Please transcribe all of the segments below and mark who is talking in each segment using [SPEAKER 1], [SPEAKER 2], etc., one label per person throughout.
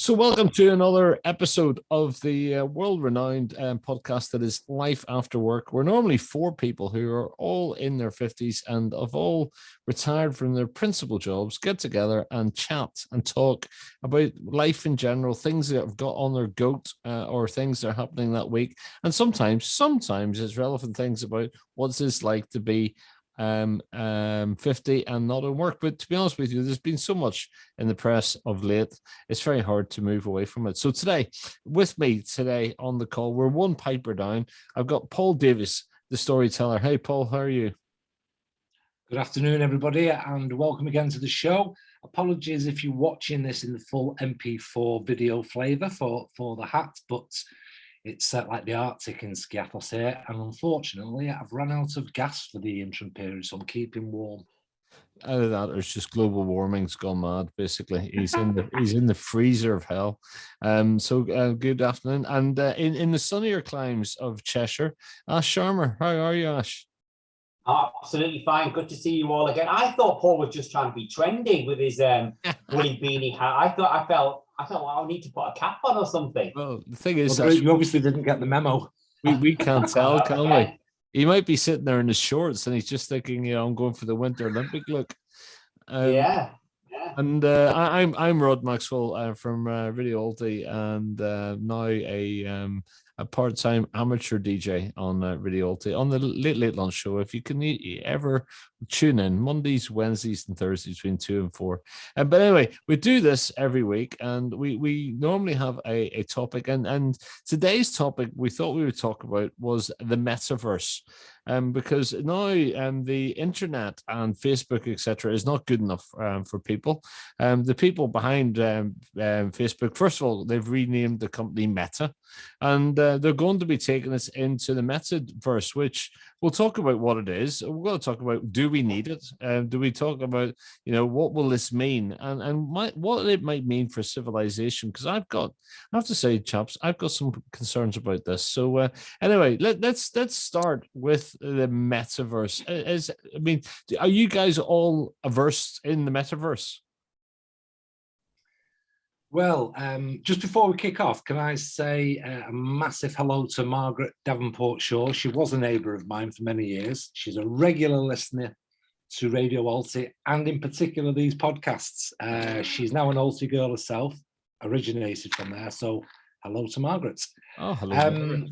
[SPEAKER 1] So, welcome to another episode of the world-renowned podcast that is Life After Work. We're normally four people who are all in their 50s and have all retired from their principal jobs, get together and chat and talk about life in general, things that have got on their goat or things that are happening that week. And sometimes it's relevant things about what's this like to be 50 and not in work. But to be honest with you, there's been so much in the press of late, it's very hard to move away from it. So with me today on the call, we're one piper down. I've got Paul Davis, the storyteller. Hey, Paul, how are you?
[SPEAKER 2] Good afternoon, everybody, and welcome again to the show. Apologies if you're watching this in the full MP4 video flavour for the hat, but it's set like the Arctic in Skiathos here, and unfortunately, I've run out of gas for the interim period, so I'm keeping warm.
[SPEAKER 1] Either that, or it's just global warming's gone mad. Basically, he's in the freezer of hell. Good afternoon, and in the sunnier climes of Cheshire, Ash Sharma, how are you, Ash?
[SPEAKER 3] Absolutely fine. Good to see you all again. I thought Paul was just trying to be trendy with his woolly beanie hat. I felt well, I need to put a cap on or something.
[SPEAKER 1] Well, the thing is,
[SPEAKER 2] you obviously didn't get the memo.
[SPEAKER 1] We can't tell, can we? He might be sitting there in his shorts and he's just thinking, I'm going for the Winter Olympic look.
[SPEAKER 3] Yeah.
[SPEAKER 1] And I'm Rod Maxwell from Radio Alti, and now a part-time amateur DJ on Radio Alti on the Late Lunch Show. If you can ever tune in Mondays, Wednesdays, and Thursdays between 2 and 4. But anyway, we do this every week, and we normally have a topic. And today's topic we thought we would talk about was the Metaverse. Because now the internet and Facebook, etc., is not good enough for people. The people behind Facebook, first of all, they've renamed the company Meta, and they're going to be taking us into the Metaverse, which we'll talk about what it is. We're going to talk about, do we need it? Do we talk about, what will this mean? And what it might mean for civilization? Because I have to say, chaps, I've got some concerns about this. So anyway, let's start with the Metaverse. Are you guys all averse in the Metaverse?
[SPEAKER 2] Well, just before we kick off, can I say a massive hello to Margaret Davenport-Shaw. She was a neighbour of mine for many years. She's a regular listener to Radio Alti, and in particular these podcasts. She's now an Alti girl herself, originated from there. So hello to Margaret.
[SPEAKER 1] Oh, hello.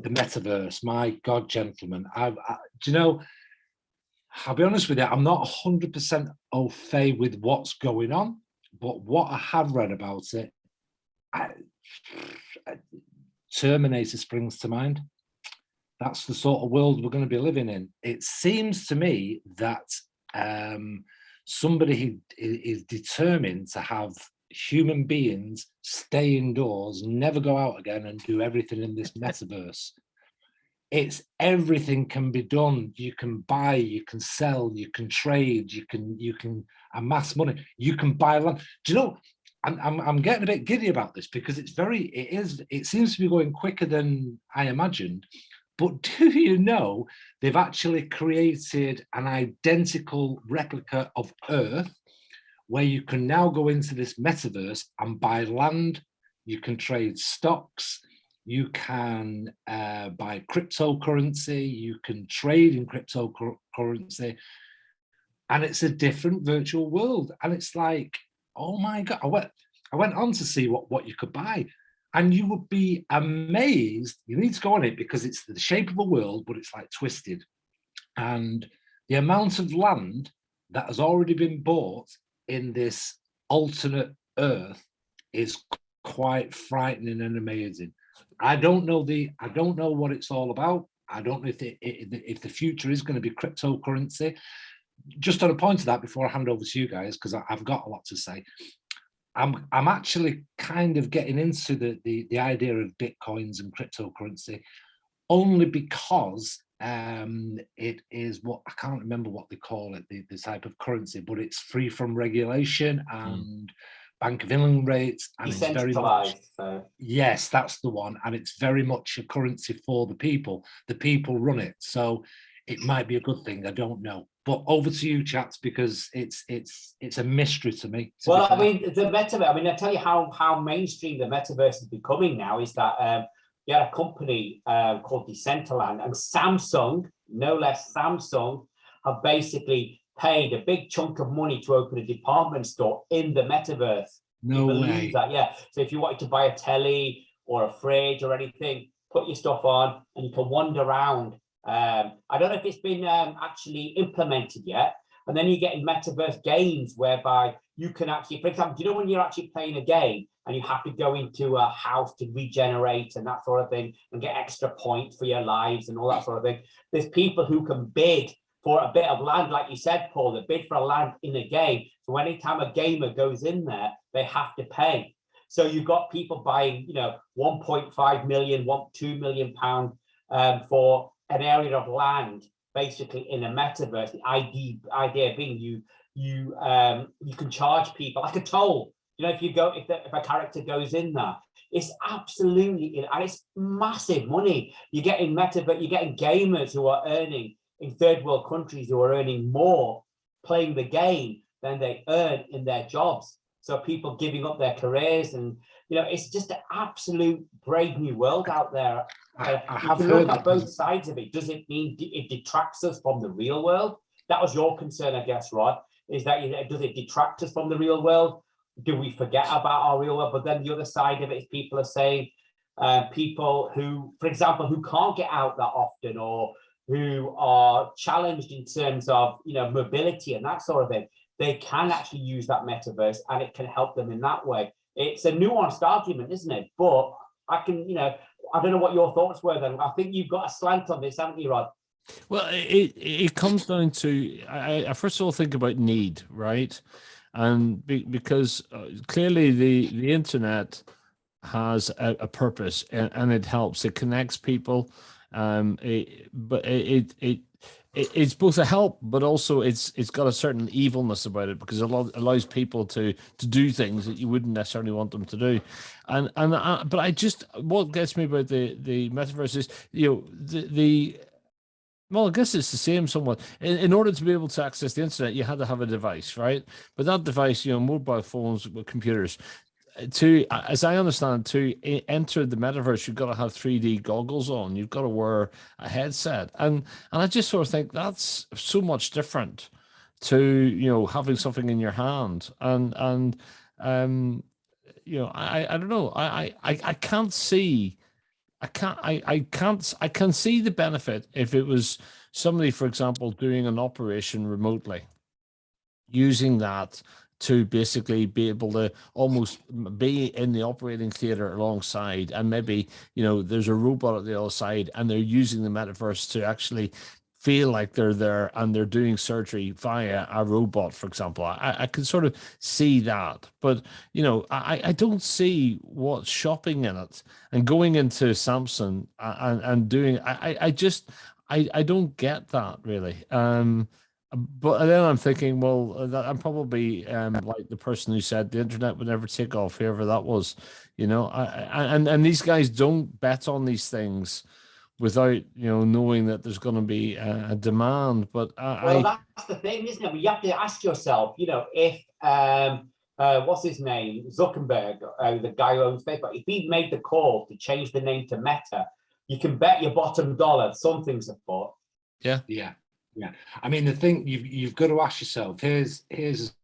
[SPEAKER 2] The Metaverse, my God, gentlemen. Do you know, I'll be honest with you, I'm not 100% au fait with what's going on. But what I have read about it, Terminator springs to mind. That's the sort of world we're going to be living in. It seems to me that somebody is determined to have human beings stay indoors, never go out again, and do everything in this metaverse. It's everything can be done. You can buy, you can sell, you can trade, you can amass money, you can buy land. Do you know? I'm getting a bit giddy about this because it seems to be going quicker than I imagined. But do you know they've actually created an identical replica of Earth where you can now go into this metaverse and buy land, you can trade stocks, you can buy cryptocurrency, you can trade in cryptocurrency, and it's a different virtual world. And it's like, oh my God, I went on to see what you could buy, and you would be amazed. You need to go on it because it's the shape of a world, but it's like twisted. And the amount of land that has already been bought in this alternate Earth is quite frightening and amazing. I don't know what it's all about. I don't know if the future is going to be cryptocurrency. Just on a point of that, before I hand over to you guys, because I've got a lot to say. I'm actually kind of getting into the idea of bitcoins and cryptocurrency, only because it is what I can't remember what they call it, the type of currency, but it's free from regulation and Bank of England rates, and it's very much, yes, that's the one, and it's very much a currency for the people. The people run it, so it might be a good thing. I don't know. But over to you, chats, because it's a mystery to me.
[SPEAKER 3] Well, I mean, the metaverse. I mean, I tell you how mainstream the metaverse is becoming now is that you had a company called Decentraland, and Samsung, no less Samsung, have basically paid a big chunk of money to open a department store in the metaverse.
[SPEAKER 2] No way.
[SPEAKER 3] That, yeah. So if you wanted to buy a telly or a fridge or anything, put your stuff on and you can wander around. I don't know if it's been actually implemented yet. And then you get in metaverse games whereby you can actually, for example, do you know when you're actually playing a game and you have to go into a house to regenerate and that sort of thing and get extra points for your lives and all that sort of thing? There's people who can bid for a bit of land, like you said, Paul, they bid for a land in a game. So anytime a gamer goes in there, they have to pay. So you've got people buying, 1.5 million, 2 million pound for an area of land, basically in a metaverse. The idea being you can charge people like a toll. If a character goes in there, it's absolutely, and it's massive money. You're getting gamers who are earning in third world countries who are earning more playing the game than they earn in their jobs. So people giving up their careers, and it's just an absolute brave new world out there.
[SPEAKER 2] I
[SPEAKER 3] you
[SPEAKER 2] have
[SPEAKER 3] can
[SPEAKER 2] heard
[SPEAKER 3] look at both sides of it. Does it mean it detracts us from the real world? That was your concern, I guess, Rod. Is that does it detract us from the real world? Do we forget about our real world? But then the other side of it is people are saying people who, for example, who can't get out that often or who are challenged in terms of mobility and that sort of thing, they can actually use that metaverse and it can help them in that way. It's a nuanced argument, isn't it? But I can, I don't know what your thoughts were then. I think you've got a slant on this, haven't you, Rod?
[SPEAKER 1] Well, it comes down to, I first of all think about need, right? And because clearly the internet has a purpose and it helps, it connects people, but it's both a help, but also it's got a certain evilness about it because it allows people to do things that you wouldn't necessarily want them to do, but what gets me about the metaverse is well, I guess it's the same somewhat. In order to be able to access the internet, you had to have a device, right? But that device, mobile phones, computers, as I understand, to enter the metaverse, you've got to have 3D goggles on. You've got to wear a headset, and I just sort of think that's so much different to having something in your hand, and I don't know. I can't see. I can see the benefit if it was somebody, for example, doing an operation remotely, using that to basically be able to almost be in the operating theater alongside, and maybe there's a robot at the other side and they're using the metaverse to actually feel like they're there and they're doing surgery via a robot, for example. I can sort of see that, but I don't see what's shopping in it and going into Samsung and doing. I don't get that really. But then I'm thinking, well, I'm probably like the person who said the internet would never take off, whoever that was, and these guys don't bet on these things without knowing that there's going to be a demand. But
[SPEAKER 3] that's the thing, isn't it? You have to ask yourself, if what's his name, Zuckerberg, the guy who owns Facebook, if he made the call to change the name to Meta, you can bet your bottom dollar something's afoot.
[SPEAKER 1] Yeah.
[SPEAKER 2] I mean, the thing you've got to ask yourself, it is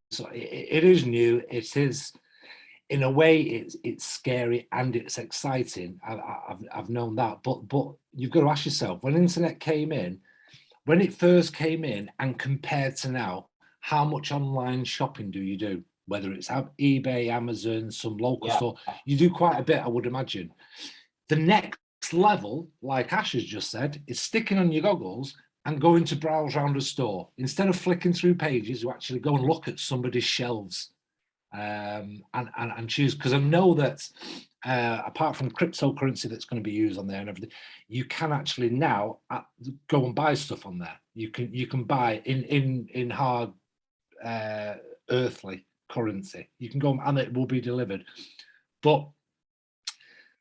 [SPEAKER 2] new. It is, in a way, it's scary and it's exciting. I've known that, but you've got to ask yourself, when internet came in, when it first came in, and compared to now, how much online shopping do you do? Whether it's eBay, Amazon, some local store, you do quite a bit, I would imagine. The next level, like Ash has just said, is sticking on your goggles and going to browse around a store. Instead of flicking through pages, you actually go and look at somebody's shelves and choose. Because I know that apart from cryptocurrency that's going to be used on there and everything, you can actually now go and buy stuff on there. You can buy in hard earthly currency. You can go and it will be delivered.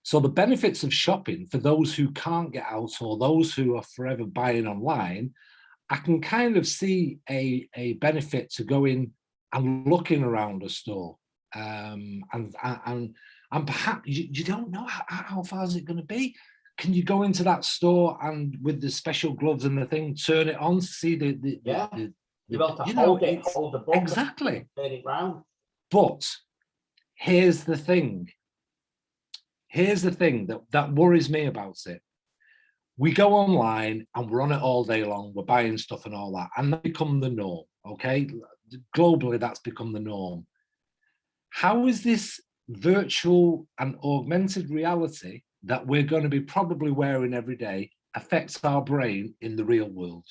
[SPEAKER 2] So the benefits of shopping for those who can't get out or those who are forever buying online I can kind of see a benefit to going and looking around a store, and perhaps you don't know how far is it going to be. Can you go into that store and with the special gloves and the thing, turn it on to see the
[SPEAKER 3] you're able to hold the book,
[SPEAKER 2] exactly,
[SPEAKER 3] turn it round.
[SPEAKER 2] But here's the thing. Here's the thing that worries me about it. We go online and we're on it all day long. We're buying stuff and all that, and that become the norm. Okay, globally, that's become the norm. How is this virtual and augmented reality that we're going to be probably wearing every day affects our brain in the real world?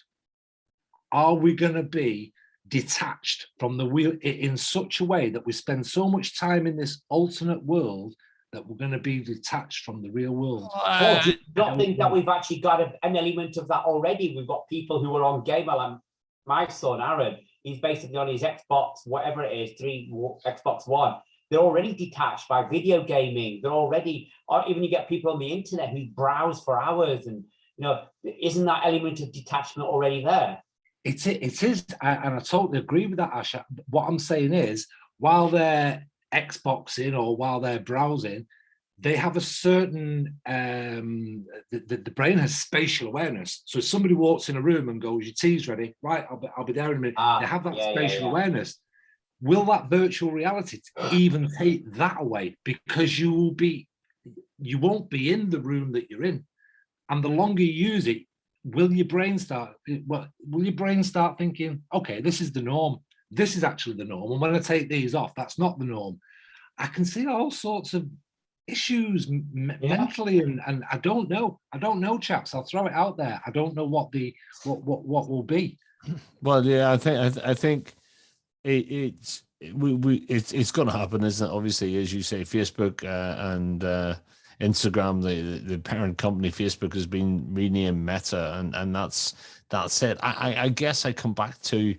[SPEAKER 2] Are we going to be detached from the wheel in such a way that we spend so much time in this alternate world that we're going to be detached from the real world?
[SPEAKER 3] Well, do you not think that we've actually got an element of that already? We've got people who are on gamer, like my son Aaron, he's basically on his Xbox, whatever it is, Xbox One. They're already detached by video gaming. They're already, even you get people on the internet who browse for hours, and isn't that element of detachment already there?
[SPEAKER 2] It is, and I totally agree with that, Ash. What I'm saying is, while they're Xboxing or while they're browsing, they have a certain the brain has spatial awareness. So if somebody walks in a room and goes, "Your tea's ready," right? I'll be there in a minute. They have that spatial awareness. Will that virtual reality even take that away? Because you won't be in the room that you're in, and the longer you use it, will your brain start thinking, okay, this is the norm. This is actually the norm. And when I take these off, that's not the norm. I can see all sorts of issues mentally, and I don't know, chaps. I'll throw it out there. I don't know what will be.
[SPEAKER 1] Well, yeah, I think it's going to happen, isn't it? Obviously, as you say, Facebook and Instagram, the parent company Facebook has been renamed Meta, and that's it. I guess I come back to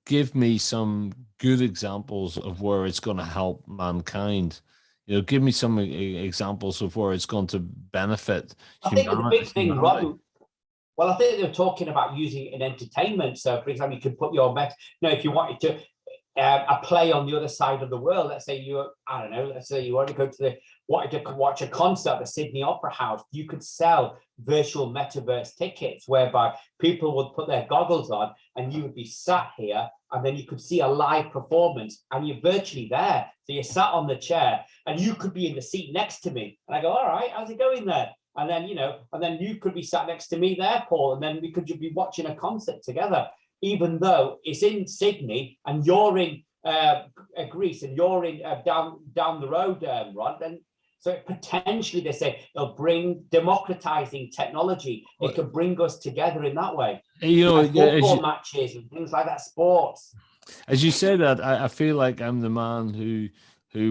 [SPEAKER 1] give me some good examples of where it's going to help mankind. Give me some examples of where it's going to benefit.
[SPEAKER 3] I think the big thing, Rob. Well, I think they were talking about using it in entertainment. So, for example, you could put your if you wanted to a play on the other side of the world. Let's say let's say you want to go to wanted to watch a concert at the Sydney Opera House. You could sell virtual metaverse tickets whereby people would put their goggles on and you would be sat here, and then you could see a live performance and you're virtually there. So you're sat on the chair and you could be in the seat next to me. And I go, all right, how's it going there? And then, and then you could be sat next to me there, Paul, and then we could be watching a concert together, even though it's in Sydney and you're in Greece and you're in down the road, Rod. And so potentially they say it'll bring democratizing technology. It could bring us together in that way. Football matches and things like that, sports.
[SPEAKER 1] As you say that, I feel like I'm the man who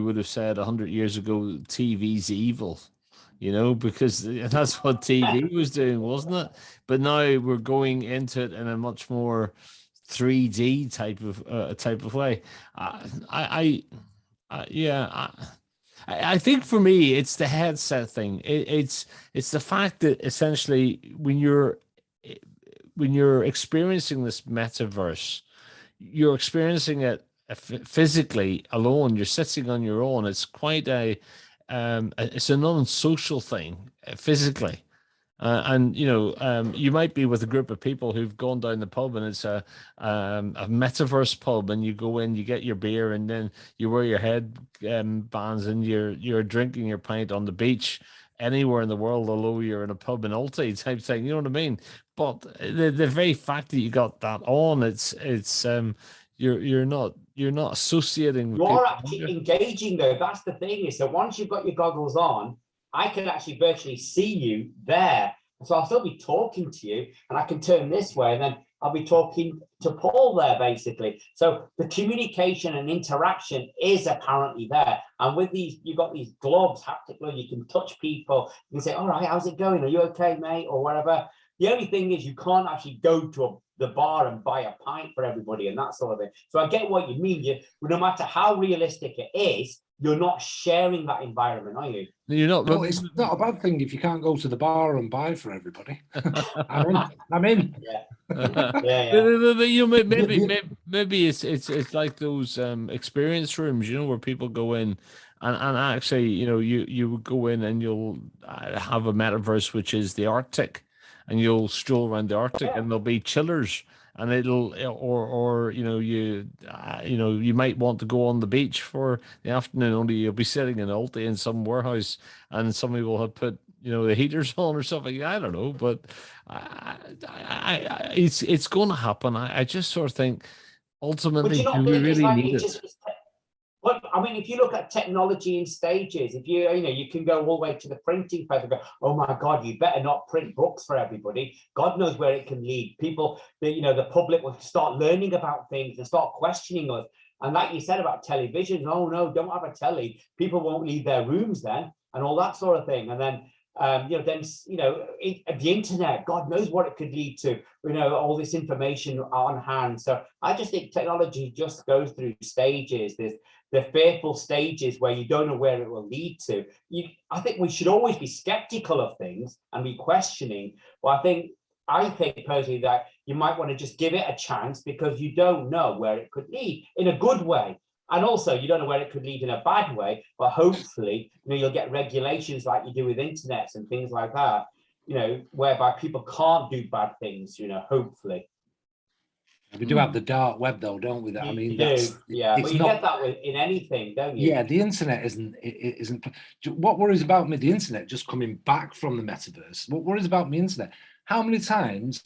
[SPEAKER 1] would have said 100 years ago, TV's evil. Because that's what TV was doing, wasn't it? But now we're going into it in a much more 3D type of way. I think for me, it's the headset thing. It's the fact that essentially when you're experiencing this metaverse, you're experiencing it physically alone. You're sitting on your own. It's quite it's a non-social thing physically, and you might be with a group of people who've gone down the pub, and it's a metaverse pub, and you go in, you get your beer, and then you wear your head bands, and you're drinking your pint on the beach anywhere in the world, although you're in a pub in Alti type thing. You know what I mean? But the very fact that you got that on, it's you're not associating with
[SPEAKER 3] people. You're actually engaging though. That's the thing, is that once you've got your goggles on, I can actually virtually see you there. So I'll still be talking to you, and I can turn this way, and then I'll be talking to Paul there, basically. So the communication and interaction is apparently there. And with these, you've got these gloves, haptic gloves, you can touch people. You can say, all right, how's it going? Are you okay, mate? Or whatever. The only thing is you can't actually go to the bar and buy a pint for everybody and that sort of thing. So I get what you mean. No matter how realistic it is, you're not sharing that environment, are you?
[SPEAKER 1] You're not.
[SPEAKER 2] No, it's not a bad thing if you can't go to the bar and buy for everybody. I'm in.
[SPEAKER 3] Yeah.
[SPEAKER 1] But, you know, maybe it's like those experience rooms, you know, where people go in and actually, you know, you would go in and you'll have a metaverse which is the Arctic, and you'll stroll around the Arctic, and there'll be chillers, and it'll or you know you might want to go on the beach for the afternoon, only you'll be sitting in Alti in some warehouse, and somebody will have put, you know, the heaters on or something. I don't know, but it's going to happen. I just sort of think
[SPEAKER 3] But
[SPEAKER 1] ultimately,
[SPEAKER 3] do you
[SPEAKER 1] do
[SPEAKER 3] not
[SPEAKER 1] we
[SPEAKER 3] think it's
[SPEAKER 1] really
[SPEAKER 3] like
[SPEAKER 1] need
[SPEAKER 3] it
[SPEAKER 1] it?
[SPEAKER 3] just? Well, I mean, if you look at technology in stages, if you know, you can go all the way to the printing press and go, oh my God, you better not print books for everybody. God knows where it can lead. People, you know, the public will start learning about things and start questioning us. And like you said about television, oh no, don't have a telly. People won't leave their rooms then, and all that sort of thing. And then you know, then you know, the internet, God knows what it could lead to. You know, all this information on hand. So I just think technology just goes through stages. There's the fearful stages where you don't know where it will lead to. I think we should always be skeptical of things and be questioning. But I think personally that you might want to just give it a chance, because you don't know where it could lead in a good way. And also, you don't know where it could lead in a bad way, but hopefully, you know, you'll get regulations like you do with internets and things like that, you know, whereby people can't do bad things, you know, hopefully.
[SPEAKER 2] We do have the dark web, though, don't we? I mean,
[SPEAKER 3] that's, yeah, but you
[SPEAKER 2] not,
[SPEAKER 3] get that in anything, don't you?
[SPEAKER 2] Yeah, the internet isn't. What worries about me, the internet just coming back from the metaverse. What worries about me, internet? How many times,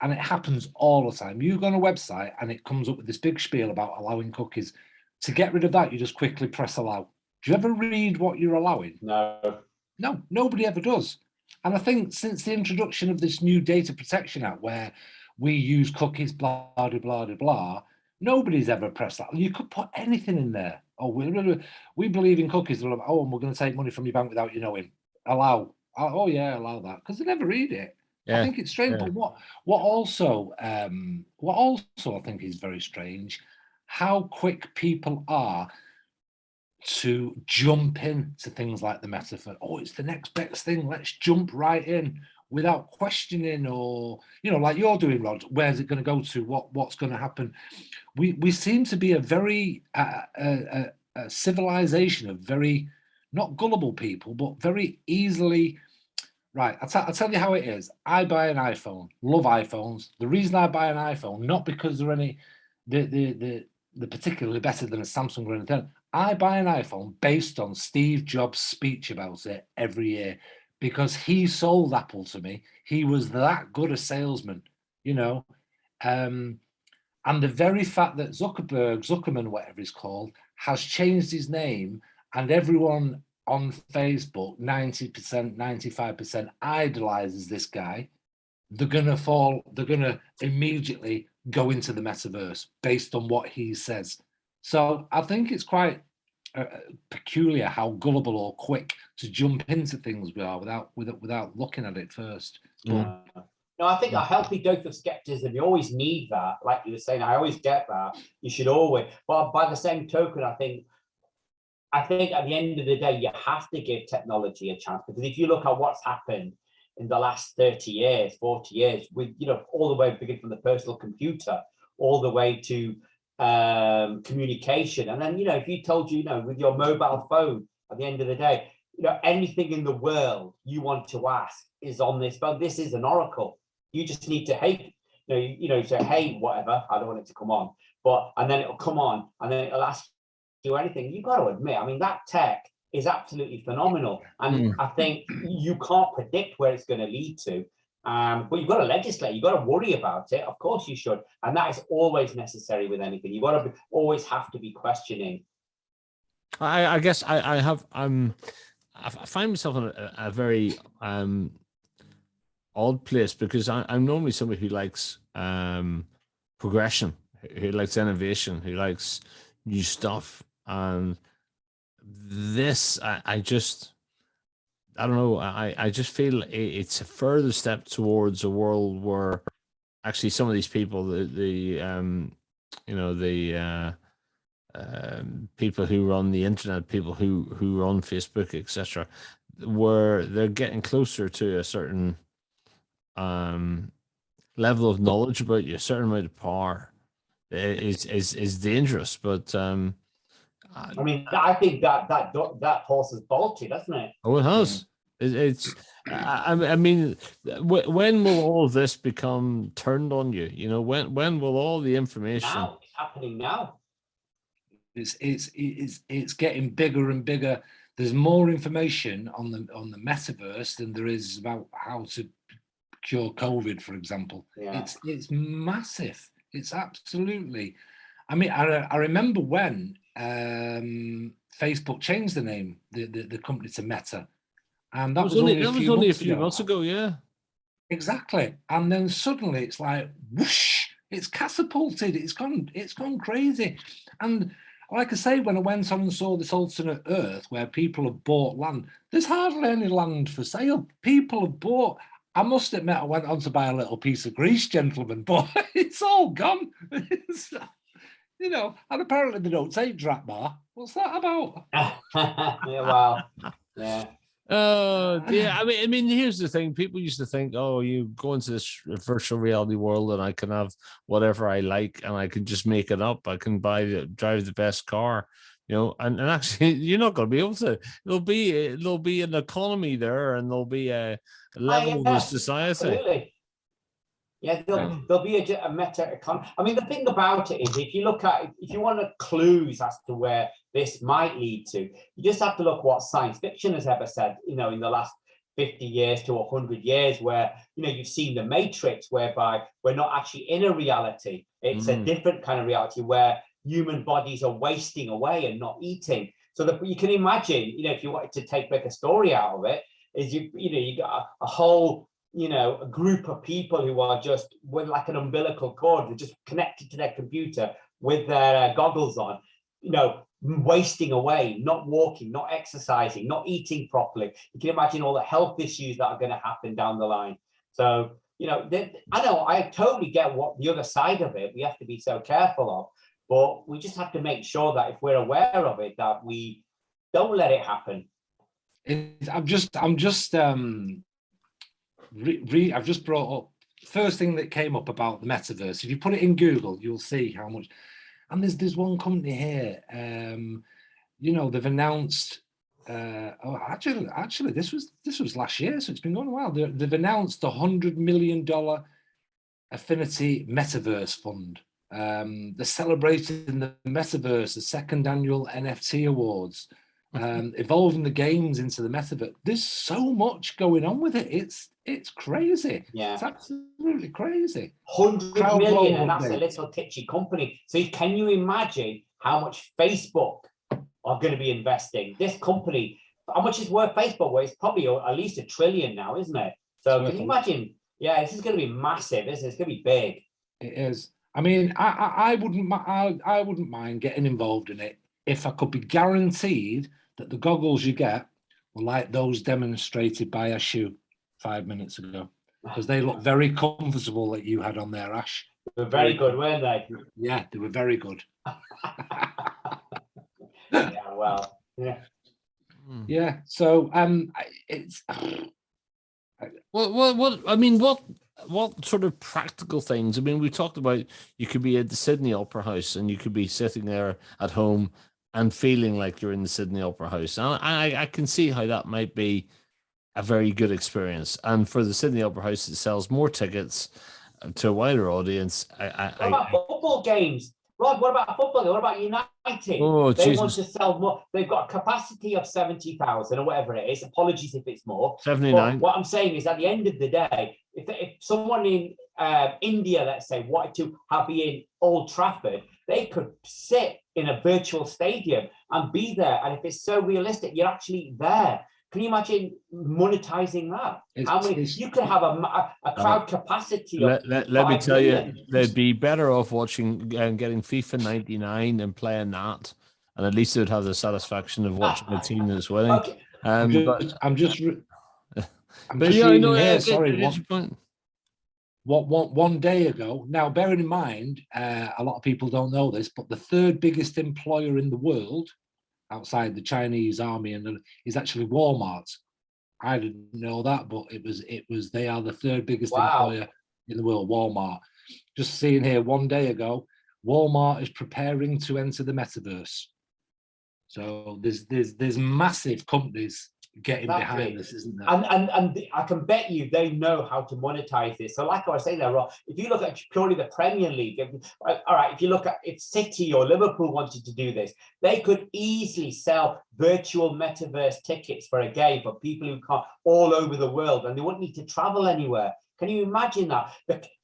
[SPEAKER 2] and it happens all the time, you go on a website and it comes up with this big spiel about allowing cookies. To get rid of that, you just quickly press allow. Do you ever read what you're allowing?
[SPEAKER 3] No.
[SPEAKER 2] No, nobody ever does. And I think since the introduction of this new Data Protection Act, where we use cookies, blah, blah, blah, blah, blah, nobody's ever pressed that. You could put anything in there. Oh, we believe in cookies. Oh, and we're going to take money from your bank without you knowing. Allow. Oh, yeah, allow that. Because they never read it. Yeah. I think it's strange. Yeah. But what also I think is very strange, how quick people are to jump into things like the metaverse. Oh, it's the next best thing. Let's jump right in without questioning, or, you know, like you're doing, Rod. Where's it going to go to? What's going to happen? We seem to be a very a civilization of very not gullible people, but very easily. Right, I'll tell you how it is. I buy an iPhone. Love iPhones. The reason I buy an iPhone, not because they're they're particularly better than a Samsung or anything. I buy an iPhone based on Steve Jobs' speech about it every year, because he sold Apple to me. He was that good a salesman, you know. And the very fact that Zuckerman, whatever he's called, has changed his name, and everyone on Facebook, 90%, 95% idolizes this guy, they're going to immediately go into the metaverse based on what he says. So I think it's quite peculiar how gullible or quick to jump into things we are without looking at it first.
[SPEAKER 3] No, I think a healthy dose of skepticism, you always need that. Like you were saying, I always get that. You should always, but by the same token, I think at the end of the day, you have to give technology a chance, because if you look at what's happened in the last 30 years, 40 years, with, you know, all the way beginning from the personal computer, all the way to communication. And then, you know, if you told you know, with your mobile phone, at the end of the day, you know, anything in the world you want to ask is on this phone. This is an oracle. You just need to, hey, you know, say, hey, whatever, I don't want it to come on. And then it'll come on, and then it'll ask you anything. You've got to admit, I mean, that tech is absolutely phenomenal. And I think you can't predict where it's going to lead to. But you've got to legislate, you've got to worry about it. Of course you should. And that is always necessary with anything. You've got to always have to be questioning.
[SPEAKER 1] I guess I find myself in a very odd place, because I'm normally somebody who likes progression, who likes innovation, who likes new stuff. And this, I don't know. I just feel it's a further step towards a world where actually some of these people, people who run the internet, people who run Facebook, etc., where they're getting closer to a certain level of knowledge about you, a certain amount of power is dangerous. But
[SPEAKER 3] I mean, I think that horse has bolted, doesn't it?
[SPEAKER 1] oh, it has. It's. I mean, when will all of this become turned on you? You know, when will all the information?
[SPEAKER 3] Now it's happening now.
[SPEAKER 2] It's getting bigger and bigger. There's more information on the metaverse than there is about how to cure COVID, for example.
[SPEAKER 3] Yeah.
[SPEAKER 2] It's massive. It's absolutely. I mean, I remember when Facebook changed the name, the company to Meta, and that was only a few
[SPEAKER 1] months ago. Yeah,
[SPEAKER 2] exactly. And then suddenly it's like whoosh, it's catapulted. It's gone crazy. And like I say, when I went on and saw this alternate Earth where people have bought land, there's hardly any land for sale. People have bought. I must admit, I went on to buy a little piece of Greece, gentlemen, but it's all gone. You know, and apparently they don't take drachma. What's that about?
[SPEAKER 3] Yeah, well, yeah.
[SPEAKER 1] Yeah. I mean, here's the thing. People used to think, oh, you go into this virtual reality world and I can have whatever I like and I can just make it up. I can drive the best car, you know, and actually you're not going to be able to. There'll be an economy there, and there'll be a level of society.
[SPEAKER 3] Absolutely. Yeah, there'll be a meta economy. I mean, the thing about it is, if you want clues as to where this might lead to, you just have to look what science fiction has ever said, you know, in the last 50 years to 100 years, where, you know, you've seen the Matrix, whereby we're not actually in a reality. It's a different kind of reality where human bodies are wasting away and not eating. So that you can imagine, you know, if you wanted to make a story out of it, is you got a whole, you know, a group of people who are just with like an umbilical cord, they're just connected to their computer with their goggles on, you know, wasting away, not walking, not exercising, not eating properly. You can imagine all the health issues that are going to happen down the line. So, you know, I totally get what the other side of it we have to be so careful of, but we just have to make sure that if we're aware of it, that we don't let it happen.
[SPEAKER 2] I've just brought up first thing that came up about the metaverse. If you put it in Google, you'll see how much. And there's one company here. You know, they've announced. Actually, this was last year, so it's been going a while. They've announced $100 million Affinity Metaverse Fund. They're celebrating the Metaverse, the second annual NFT Awards. Evolving the games into the metaverse. There's so much going on with it. It's crazy.
[SPEAKER 3] Yeah,
[SPEAKER 2] it's absolutely crazy.
[SPEAKER 3] 100 million, and that's a little titchy company. So can you imagine how much Facebook are going to be investing? This company, how much is worth Facebook? Well, it's probably at least $1 trillion now, isn't it? So can you imagine? Yeah, this is going to be massive, isn't it? It's going to be big.
[SPEAKER 2] It is. I mean, I wouldn't mind getting involved in it if I could be guaranteed that the goggles you get were like those demonstrated by Ashu 5 minutes ago, because they look very comfortable that you had on there, Ash.
[SPEAKER 3] They were very good, weren't they?
[SPEAKER 2] Yeah, they were very good.
[SPEAKER 3] Yeah, well, yeah.
[SPEAKER 2] Yeah, so it's
[SPEAKER 1] what sort of practical things? I mean, we talked about you could be at the Sydney Opera House and you could be sitting there at home and feeling like you're in the Sydney Opera House. And I can see how that might be a very good experience. And for the Sydney Opera House, it sells more tickets to a wider audience.
[SPEAKER 3] What about football games? Rod, what about football? What about United?
[SPEAKER 1] Oh,
[SPEAKER 3] they want to sell more. They've got a capacity of 70,000 or whatever it is. Apologies if it's more.
[SPEAKER 1] 79.
[SPEAKER 3] But what I'm saying is, at the end of the day, if someone in India, let's say, wanted to be in Old Trafford, they could sit in a virtual stadium and be there. And if it's so realistic, you're actually there. Can you imagine monetizing that? You could have a crowd capacity.
[SPEAKER 1] Let me tell you, they'd be better off watching and getting FIFA 99 and playing that, and at least they'd have the satisfaction of watching a team that's winning.
[SPEAKER 2] Okay. I'm just reading here. Sorry, one day ago. Now, bearing in mind, a lot of people don't know this, but the third biggest employer in the world, outside the Chinese army, and is actually Walmart. I didn't know that, but it was they are the third biggest employer in the world, Walmart. Just seeing here one day ago, Walmart is preparing to enter the metaverse. So there's massive companies getting behind this, isn't there?
[SPEAKER 3] And I can bet you they know how to monetize this. So like I was saying there, Rob, if you look at purely the Premier League, all right, if you look at if City or Liverpool wanted to do this, they could easily sell virtual metaverse tickets for a game for people who can't, all over the world, and they wouldn't need to travel anywhere. Can you imagine that?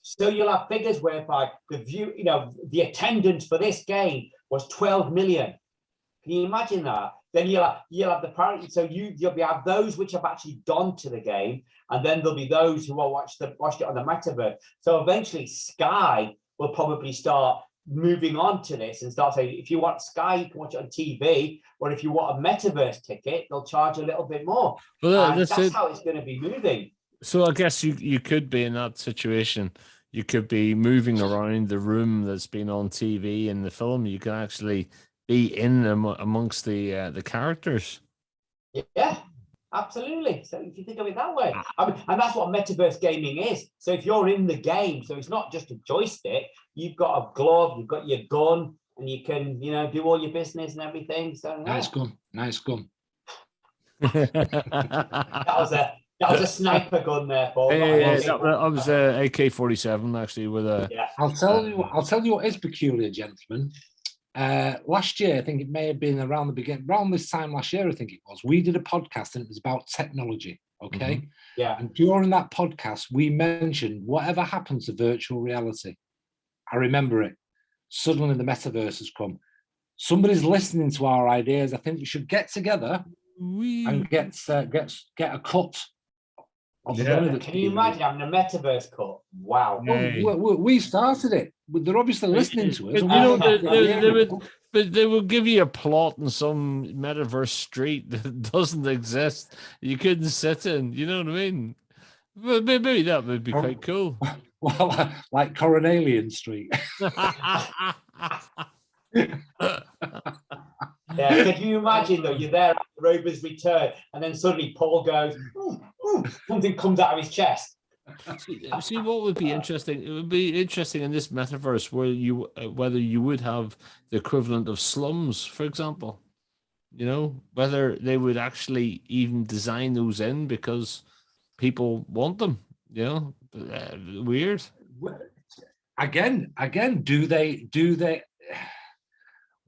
[SPEAKER 3] So you'll have figures whereby the attendance for this game was 12 million. Can you imagine that? Then you'll have the parity. So you'll have those which have actually gone to the game, and then there'll be those who will watched it on the metaverse. So eventually, Sky will probably start moving on to this and start saying, if you want Sky, you can watch it on TV, or if you want a metaverse ticket, they'll charge a little bit more. Well, that's how it's going to be moving.
[SPEAKER 1] So I guess you could be in that situation. You could be moving around the room that's been on TV in the film. You can actually be in them amongst the characters.
[SPEAKER 3] Yeah, absolutely. So if you think of it that way, I mean, and that's what metaverse gaming is. So if you're in the game, so it's not just a joystick. You've got a glove, you've got your gun, and you can do all your business and everything. So
[SPEAKER 2] nice gun.
[SPEAKER 3] That was a sniper gun there, Paul.
[SPEAKER 1] That was a AK-47 actually with a.
[SPEAKER 2] Yeah. I'll tell you what is peculiar, gentlemen. Last year, I think it may have been around this time last year, I think it was, we did a podcast and it was about technology. Okay.
[SPEAKER 3] Mm-hmm. Yeah.
[SPEAKER 2] And during that podcast, we mentioned whatever happens to virtual reality. I remember it. Suddenly the metaverse has come. Somebody's listening to our ideas. I think we should get together and get a cut.
[SPEAKER 3] Can you imagine having a metaverse cut? Wow.
[SPEAKER 2] We started it. They're obviously listening to us.
[SPEAKER 1] But they will give you a plot in some metaverse street that doesn't exist. You couldn't sit in. You know what I mean? But maybe that would be quite cool.
[SPEAKER 2] Well, like Coronalian Street.
[SPEAKER 3] Yeah, can you imagine though? You're there at the Rover's return, and then suddenly Paul goes, something comes out of his chest.
[SPEAKER 1] See, what would be interesting? It would be interesting in this metaverse whether you would have the equivalent of slums, for example. Whether they would actually even design those in because people want them. Weird.
[SPEAKER 2] Again, do they?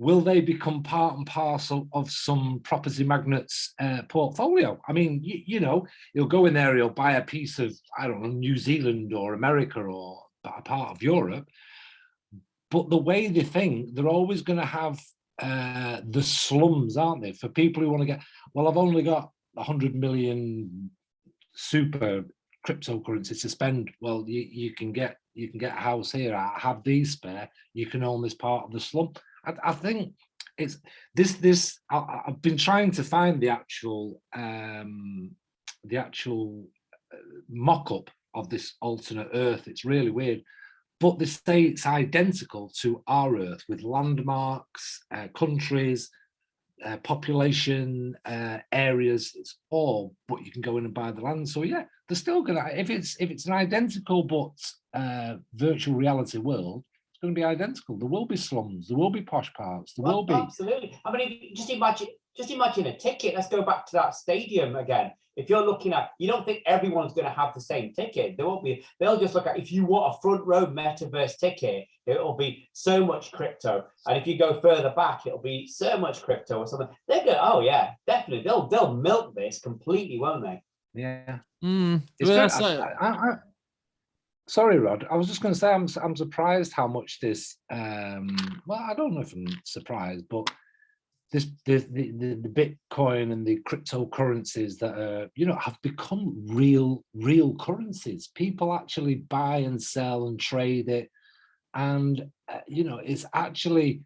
[SPEAKER 2] Will they become part and parcel of some property magnate's portfolio? I mean, you'll go in there, you'll buy a piece of, I don't know, New Zealand or America or a part of Europe. But the way they think, they're always going to have the slums, aren't they? For people who want to get, well, I've only got 100 million super cryptocurrency to spend. Well, you can get a house here. I have these spare. You can own this part of the slum. I think it's this. I've been trying to find the actual mock-up of this alternate Earth. It's really weird, but they say it's identical to our Earth with landmarks, countries, population, areas. It's all, but you can go in and buy the land. So yeah, they're still gonna. If it's an identical but virtual reality world, going to be identical. There will be slums, there will be posh parts, there will be.
[SPEAKER 3] Absolutely. I mean, just imagine a ticket. Let's go back to that stadium again. If you're looking at, you don't think everyone's going to have the same ticket. There won't be. They'll just look at, if you want a front row metaverse ticket, it'll be so much crypto, and if you go further back, it'll be so much crypto or something. They go, oh yeah, definitely. They'll milk this completely, won't they?
[SPEAKER 2] Yeah.
[SPEAKER 3] Sorry,
[SPEAKER 2] Rod. I was just going to say I'm surprised how much this. Well, I don't know if I'm surprised, but the Bitcoin and the cryptocurrencies that are have become real currencies. People actually buy and sell and trade it, and it's actually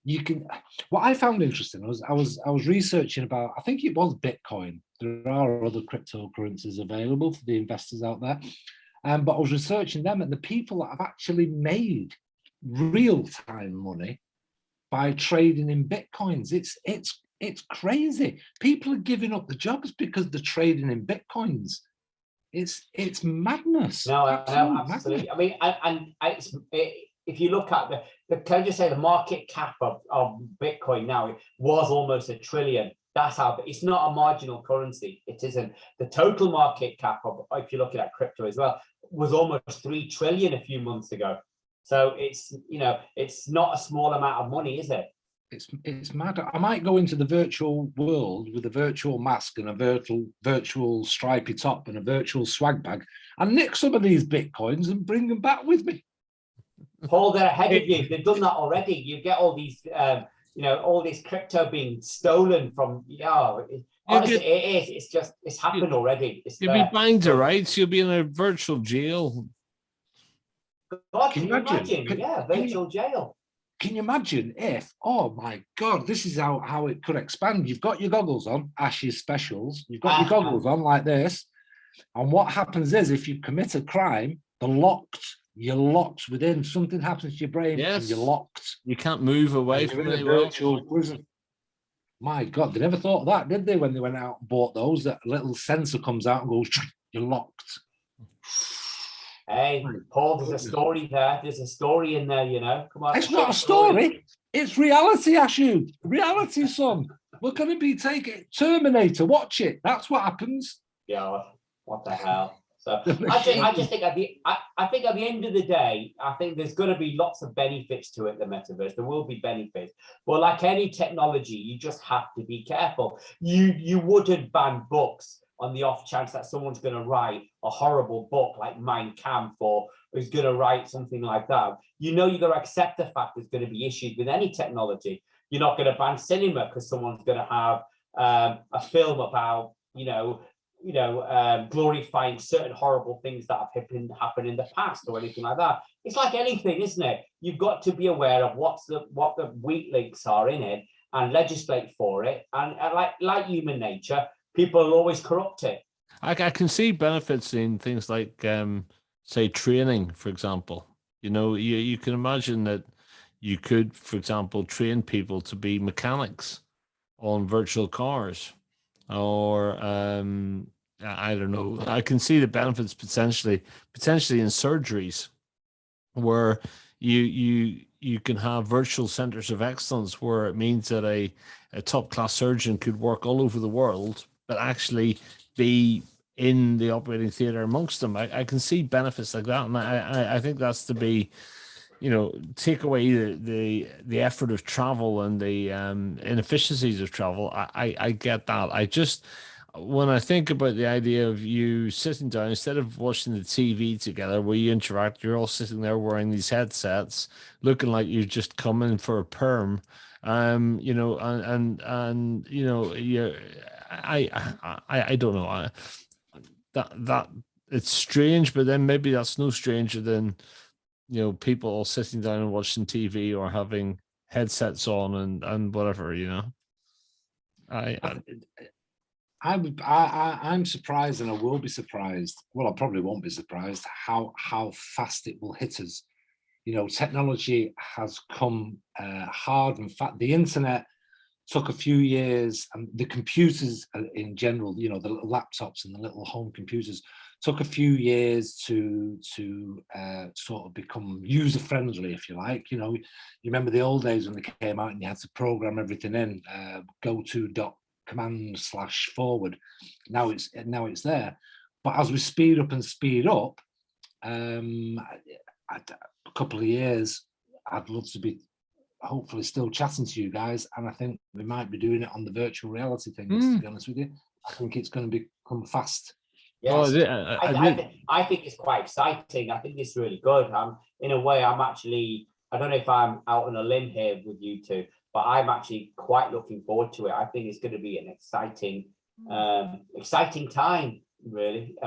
[SPEAKER 2] you can. What I found interesting was I was researching about. I think it was Bitcoin. There are other cryptocurrencies available for the investors out there. But I was researching them, and the people that have actually made real-time money by trading in Bitcoins. It's crazy. People are giving up the jobs because they're trading in Bitcoins. It's madness.
[SPEAKER 3] No, absolutely. Madness. I mean, if you look at can I just say the market cap of Bitcoin now, it was almost $1 trillion. That's how it's not a marginal currency. It isn't. The total market cap of, if you're looking at crypto as well, was almost 3 trillion a few months ago. So it's, it's not a small amount of money, is it?
[SPEAKER 2] It's mad. I might go into the virtual world with a virtual mask and a virtual stripy top and a virtual swag bag and nick some of these Bitcoins and bring them back with me.
[SPEAKER 3] Paul, they're ahead of you. They've done that already. You get all these, all this crypto being stolen from, honestly, it is. It's happened already.
[SPEAKER 1] You'll be banged to rights. You'll be in a virtual jail.
[SPEAKER 3] God, can you imagine? Yeah, virtual jail.
[SPEAKER 2] Can you imagine if, oh my God, this is how it could expand. You've got your goggles on, Ash's specials. You've got your goggles on like this. And what happens is if you commit a crime, you're locked within. Something happens to your brain and you're locked.
[SPEAKER 1] You can't move away from
[SPEAKER 2] a virtual prison. My God, they never thought of that, did they, when they went out and bought those? That little sensor comes out and goes, you're locked.
[SPEAKER 3] Hey, Paul, there's a story there. There's a story in there, Come on.
[SPEAKER 2] It's not a story. It's reality, Ashu. Reality, son. We're going to be taking Terminator. Watch it. That's what happens.
[SPEAKER 3] Yeah, what the hell? So I just think at the end of the day, I think there's going to be lots of benefits to it, the metaverse. There will be benefits. But like any technology, you just have to be careful. You wouldn't ban books on the off chance that someone's going to write a horrible book like Mein Kampf or is going to write something like that. You've got to accept the fact there's going to be issues with any technology. You're not going to ban cinema because someone's going to have a film about, glorifying certain horrible things that have happened in the past or anything like that. It's like anything, isn't it? You've got to be aware of what the weak links are in it and legislate for it. And like human nature, people will always corrupt it.
[SPEAKER 1] I can see benefits in things like, say, training, for example. You can imagine that you could, for example, train people to be mechanics on virtual cars, or I don't know. I can see the benefits potentially in surgeries, where you can have virtual centers of excellence, where it means that a top class surgeon could work all over the world, but actually be in the operating theater amongst them. I can see benefits like that, and I think that's to be, take away the effort of travel and the inefficiencies of travel. I get that. When I think about the idea of you sitting down, instead of watching the TV together where you interact, you're all sitting there wearing these headsets, looking like you've just come in for a perm, I don't know. That it's strange, but then maybe that's no stranger than people all sitting down and watching TV or having headsets on and whatever.
[SPEAKER 2] I'm surprised, and I will be surprised. Well, I probably won't be surprised how fast it will hit us. Technology has come hard. In fact, the internet took a few years, and the computers in general, the little laptops and the little home computers, took a few years to sort of become user friendly, if you like. You remember the old days when they came out and you had to program everything in, go to command/forward. Now it's there. But as we speed up, a couple of years, I'd love to be hopefully still chatting to you guys, and I think we might be doing it on the virtual reality things. To be honest with you, I think it's going to become fast.
[SPEAKER 3] Yes, I think it's quite exciting. I think it's really good. In a way, I'm actually, I don't know if I'm out on a limb here with you two, but I'm actually quite looking forward to it. I think it's going to be an exciting time, really.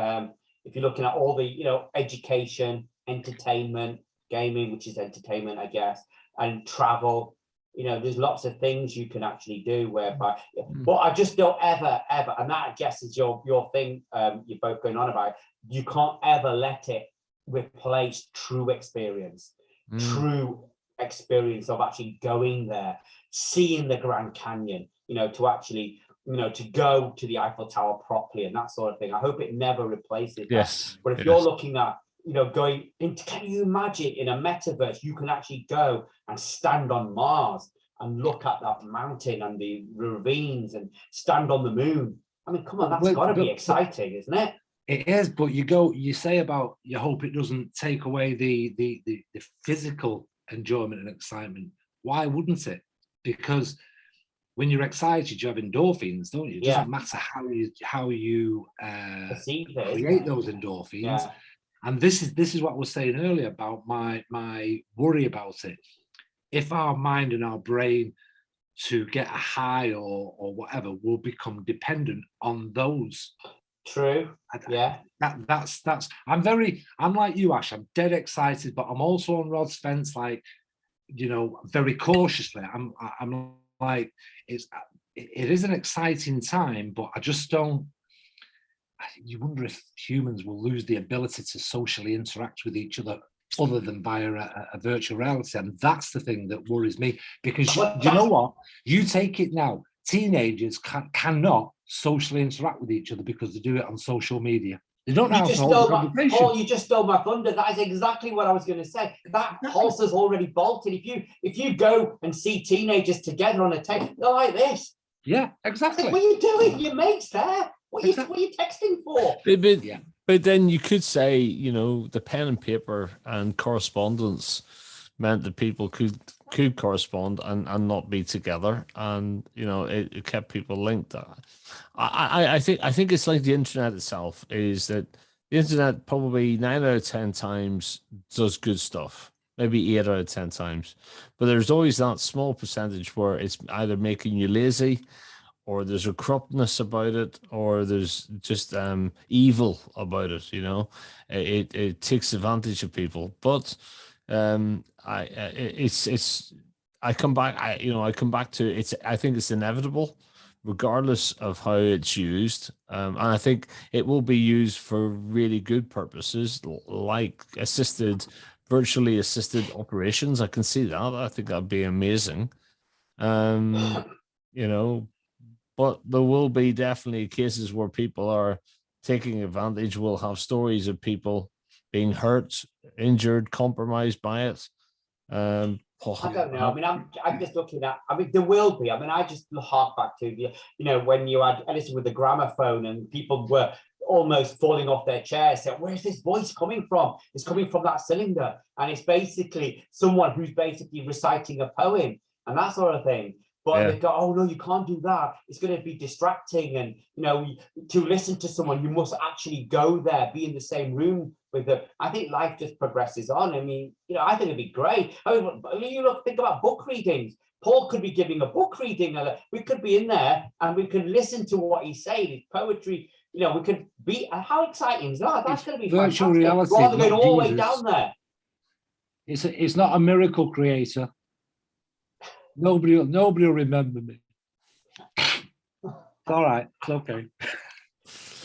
[SPEAKER 3] If you're looking at all the, education, entertainment, gaming, which is entertainment, I guess, and travel, there's lots of things you can actually do whereby, but I just don't ever, and that I guess is your thing, you're both going on about, you can't ever let it replace true experience,
[SPEAKER 1] Mm.
[SPEAKER 3] true experience of actually going there, seeing the Grand Canyon, to actually, to go to the Eiffel Tower properly and that sort of thing. I hope it never replaces that.
[SPEAKER 1] Yes.
[SPEAKER 3] But if you're looking at, going into, can you imagine in a metaverse, you can actually go and stand on Mars and look at that mountain and the ravines and stand on the moon. I mean, come on, that's got to be exciting, isn't it?
[SPEAKER 2] It is, but you say about you hope it doesn't take away the physical enjoyment and excitement. Why wouldn't it? Because when you're excited, you have endorphins, don't you? It doesn't matter how you create those endorphins.
[SPEAKER 3] Yeah.
[SPEAKER 2] And this is what I was saying earlier about my worry about it. If our mind and our brain to get a high or whatever will become dependent on those.
[SPEAKER 3] True. Yeah.
[SPEAKER 2] That's I'm like you, Ash. I'm dead excited, but I'm also on Rod's fence, like, very cautiously. I'm like, it is an exciting time, but I just don't. You wonder if humans will lose the ability to socially interact with each other other than via a virtual reality. And that's the thing that worries me, because you know what? You take it now. Teenagers cannot socially interact with each other because they do it on social media. They don't know how to hold a conversation.
[SPEAKER 3] Paul, you just stole my thunder. That is exactly what I was going to say. That pulse is already bolted. If you go and see teenagers together on a table, they're like this.
[SPEAKER 2] Yeah, exactly.
[SPEAKER 3] What are you doing? Your mate's there. What are you texting for?
[SPEAKER 1] But then you could say, the pen and paper and correspondence meant that people could correspond and not be together, and it kept people linked. I think it's like the internet itself, is that the internet probably 9 out of 10 times does good stuff, maybe 8 out of 10 times, but there's always that small percentage where it's either making you lazy, or there's a corruptness about it, or there's just evil about it. It takes advantage of people. But I come back to it's. I think it's inevitable, regardless of how it's used, and I think it will be used for really good purposes, like virtually assisted operations. I can see that. I think that'd be amazing. But there will be definitely cases where people are taking advantage. We'll have stories of people being hurt, injured, compromised by it.
[SPEAKER 3] I don't know. I mean, I'm just looking at. I mean, there will be. I mean, I just hark back to when you had Edison with the gramophone and people were almost falling off their chairs. Saying, "Where's this voice coming from? It's coming from that cylinder," and it's basically someone who's basically reciting a poem and that sort of thing. But they go, "Oh no, you can't do that. It's going to be distracting." And to listen to someone, you must actually go there, be in the same room with them. I think life just progresses on. I mean, I think it'd be great. I mean, think about book readings. Paul could be giving a book reading. We could be in there and we could listen to what he's saying, his poetry. We could be. How exciting is that? That's going to be
[SPEAKER 2] virtual
[SPEAKER 3] fantastic.
[SPEAKER 2] reality.
[SPEAKER 3] Rather than all the way down there.
[SPEAKER 2] It's not a miracle creator. Nobody will remember me. It's all right. It's okay.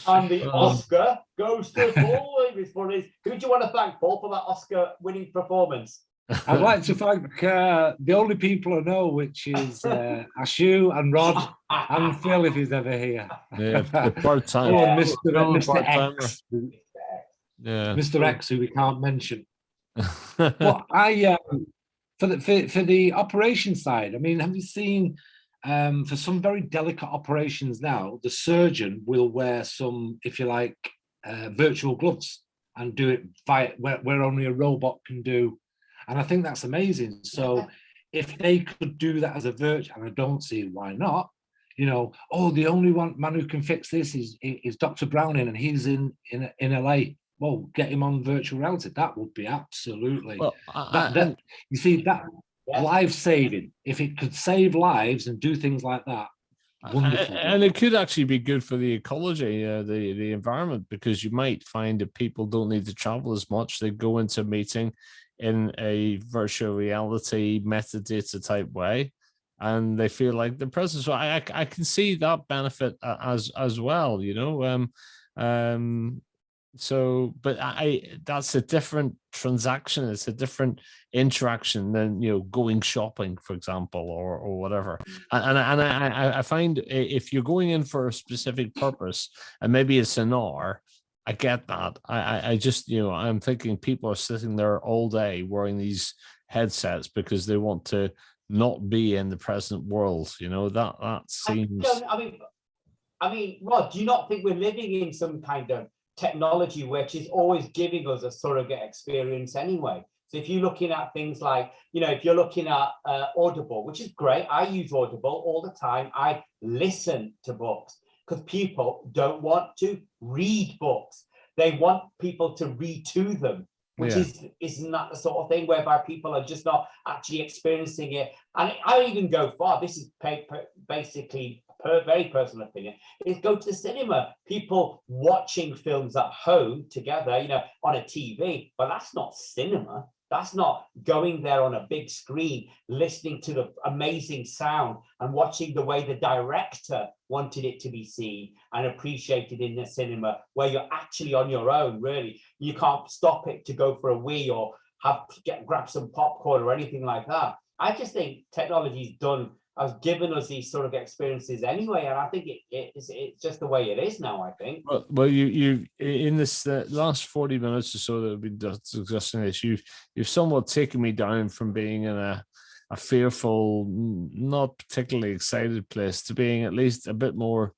[SPEAKER 3] And the Oscar goes to Paul for his. Who do you want to thank, Paul, for that Oscar-winning performance?
[SPEAKER 2] I'd like to thank the only people I know, which is Ashu and Rod and Phil, if he's ever here.
[SPEAKER 1] Yeah, the part-time.
[SPEAKER 2] Mr. X.
[SPEAKER 1] Yeah.
[SPEAKER 2] Mr. X, who we can't mention. But for the operation side, I mean, have you seen for some very delicate operations now, the surgeon will wear some, if you like, virtual gloves and do it where only a robot can do. And I think that's amazing. So if they could do that as a virtual, and I don't see why not, the only man who can fix this is Dr. Browning, and he's in LA. Well, get him on virtual reality. That would be absolutely. Well, you see that life saving. If it could save lives and do things like that, wonderful.
[SPEAKER 1] And it could actually be good for the ecology, the environment, because you might find that people don't need to travel as much. They go into a meeting in a virtual reality metadata type way, and they feel like the presence. So I can see that benefit as well. So, but that's a different transaction. It's a different interaction than, going shopping, for example, or whatever. And I find if you're going in for a specific purpose, and maybe it's an hour, I get that. I just, I'm thinking people are sitting there all day wearing these headsets because they want to not be in the present world. That seems.
[SPEAKER 3] I mean, Rod, do you not think we're living in some kind of technology which is always giving us a surrogate experience anyway? So if you're looking at things like, if you're looking at Audible, which is great, I use Audible all the time. I listen to books because people don't want to read books. They want people to read to them, which isn't that the sort of thing whereby people are just not actually experiencing it. And I even go far. This is basically very personal opinion, is go to the cinema. People watching films at home together, on a TV, but that's not cinema. That's not going there on a big screen, listening to the amazing sound and watching the way the director wanted it to be seen and appreciated in the cinema, where you're actually on your own, really. You can't stop it to go for a wee or grab some popcorn or anything like that. I just think technology's has given us these sort of experiences anyway, and I think it's just the way it is now. I think.
[SPEAKER 1] Well, you in this last 40 minutes or so that we've been discussing this, you've somewhat taken me down from being in a fearful, not particularly excited place to being at least a bit more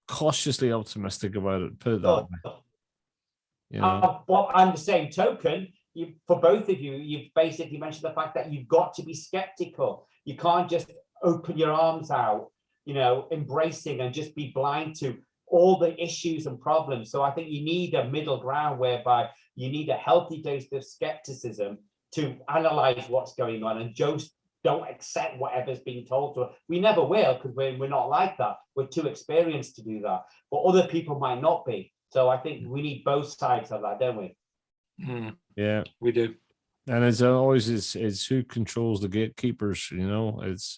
[SPEAKER 1] cautiously optimistic about it. Put it that way.
[SPEAKER 3] Well, on the same token, for both of you, you've basically mentioned the fact that you've got to be skeptical. You can't just open your arms out, embracing and just be blind to all the issues and problems. So I think you need a middle ground whereby you need a healthy dose of skepticism to analyze what's going on and just don't accept whatever's being told to us. We never will, because we're not like that. We're too experienced to do that. But other people might not be. So I think we need both sides of that, don't we?
[SPEAKER 1] Yeah,
[SPEAKER 2] we do.
[SPEAKER 1] And it's always it's who controls the gatekeepers. It's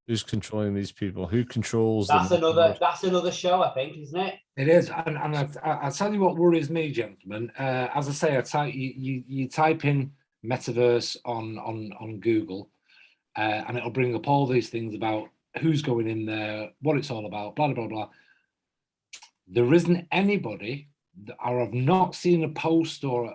[SPEAKER 1] who's controlling these people. Who controls?
[SPEAKER 3] That's another show, I think, isn't it?
[SPEAKER 2] It is, and I'll tell you what worries me, gentlemen. As I say, you type in Metaverse on Google, and it'll bring up all these things about who's going in there, what it's all about, blah blah blah. There isn't anybody, or I've not seen a post or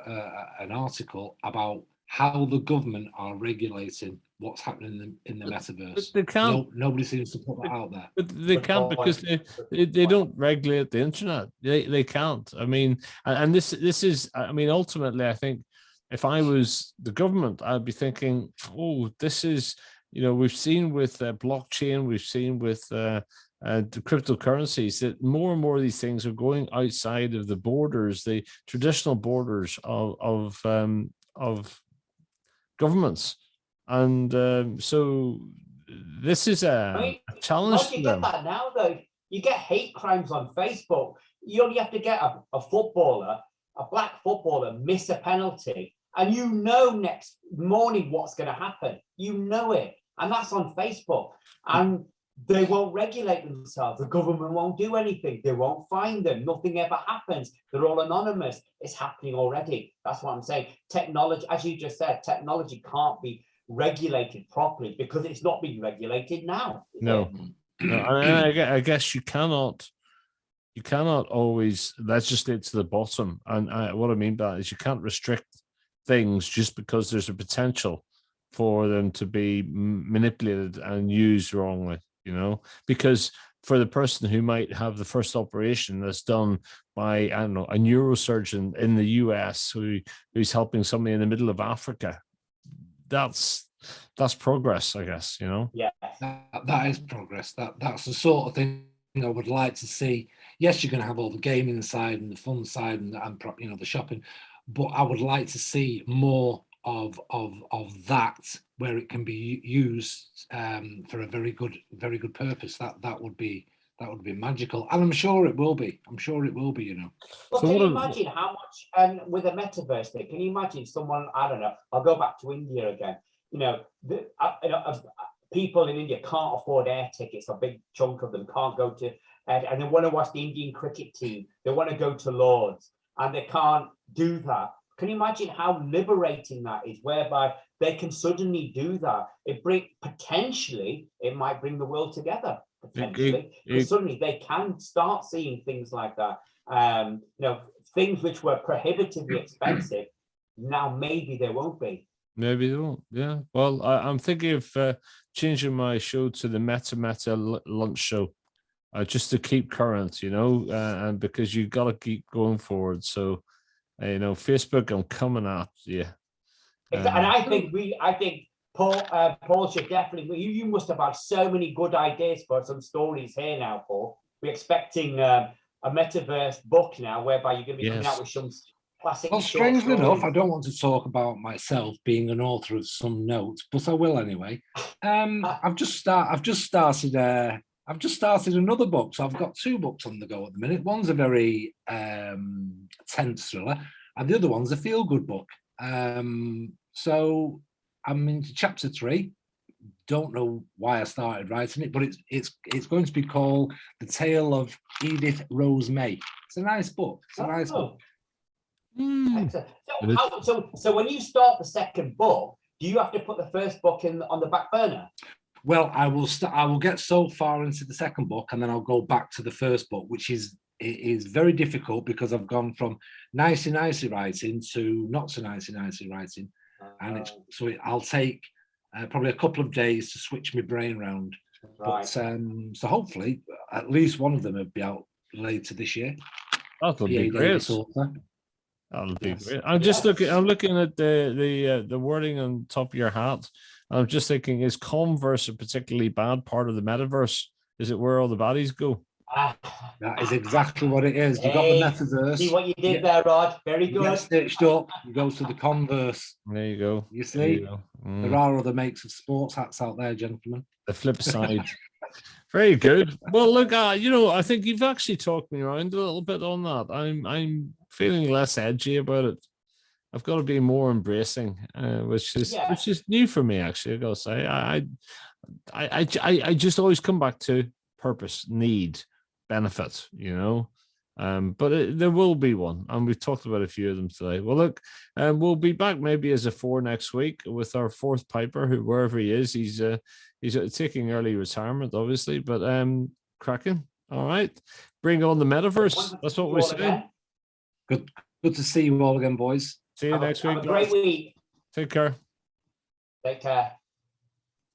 [SPEAKER 2] an article about how the government are regulating what's happening in the metaverse.
[SPEAKER 1] But they can't.
[SPEAKER 2] Nobody seems to put that out there.
[SPEAKER 1] But they can't, because they don't regulate the internet. They can't. I mean, and this is, I mean, ultimately, I think if I was the government, I'd be thinking, oh, this is, we've seen with blockchain, we've seen with the cryptocurrencies, that more and more of these things are going outside of the borders, the traditional borders of governments, and so this is a challenge.
[SPEAKER 3] You get that now, though. You get hate crimes on Facebook. You only have to get a footballer, a black footballer, miss a penalty, and next morning what's going to happen. It, and that's on Facebook. And they won't regulate themselves. The government won't do anything. They won't find them. Nothing ever happens. They're all anonymous. It's happening already. That's what I'm saying. Technology, as you just said, technology can't be regulated properly because it's not being regulated now.
[SPEAKER 1] No. I guess you cannot always legislate to the bottom. And what I mean by that is you can't restrict things just because there's a potential for them to be manipulated and used wrongly. Because for the person who might have the first operation that's done by, I don't know, a neurosurgeon in the US who's helping somebody in the middle of Africa, that's progress, I guess,
[SPEAKER 3] Yeah,
[SPEAKER 2] that is progress. That's the sort of thing I would like to see. Yes, you're going to have all the gaming side and the fun side and the shopping, but I would like to see more of that, where it can be used for a very good purpose. That would be magical, and I'm sure it will be.
[SPEAKER 3] Well, can you imagine how much? And with a metaverse thing, can you imagine someone? I don't know. I'll go back to India again. People in India can't afford air tickets. A big chunk of them can't go to, and they want to watch the Indian cricket team. They want to go to Lord's. and they can't do that. Can you imagine how liberating that is, whereby they can suddenly do that? It might bring the world together, potentially, because suddenly they can start seeing things like that. Things which were prohibitively expensive, now maybe they won't be.
[SPEAKER 1] Maybe they won't. Yeah. Well, I'm thinking of changing my show to the Meta lunch show, just to keep current, and because you got to keep going forward. So, Facebook, I'm coming at you.
[SPEAKER 3] And I think Paul should definitely. You must have had so many good ideas for some stories here now, Paul. We're expecting a Metaverse book now, whereby you're going to be coming out with some classic.
[SPEAKER 2] Well, strangely enough, I don't want to talk about myself being an author of some notes, but I will anyway. I've just started another book, so I've got 2 books on the go at the minute. One's a very tense thriller, and the other one's a feel-good book. So I'm into chapter 3. Don't know why I started writing it, but it's going to be called The Tale of Edith Rose May. It's a nice book. It's a nice book.
[SPEAKER 3] So when you start the second book, do you have to put the first book on the back burner?
[SPEAKER 2] Well, I will get so far into the second book, and then I'll go back to the first book, which is very difficult because I've gone from nicey writing to not so nicey writing, and I'll take probably a couple of days to switch my brain around. Right. But so hopefully at least one of them will be out later this year.
[SPEAKER 1] That'll be great. That'll be great. I'm just looking. I'm looking at the wording on top of your hat. I'm just thinking: is Converse a particularly bad part of the metaverse? Is it where all the baddies go?
[SPEAKER 2] That is exactly what it is. You got the metaverse.
[SPEAKER 3] See what you did there, Rod. Very good.
[SPEAKER 2] You get stitched up. You go to the Converse.
[SPEAKER 1] There you go.
[SPEAKER 2] You see, there are other makes of sports hats out there, gentlemen.
[SPEAKER 1] The flip side. Very good. Well, look, I think you've actually talked me around a little bit on that. I'm feeling less edgy about it. I've got to be more embracing, which is new for me. Actually, I got to say, I just always come back to purpose, need, benefit. But there will be one, and we've talked about a few of them today. Well, look, we'll be back maybe as a 4 next week with our 4th Piper, who wherever he is, he's taking early retirement, obviously, but cracking. All right, bring on the metaverse. That's what we're saying.
[SPEAKER 2] Good to see you all again, boys.
[SPEAKER 1] See you next week.
[SPEAKER 3] Have a great week.
[SPEAKER 1] Take care.
[SPEAKER 3] Take care.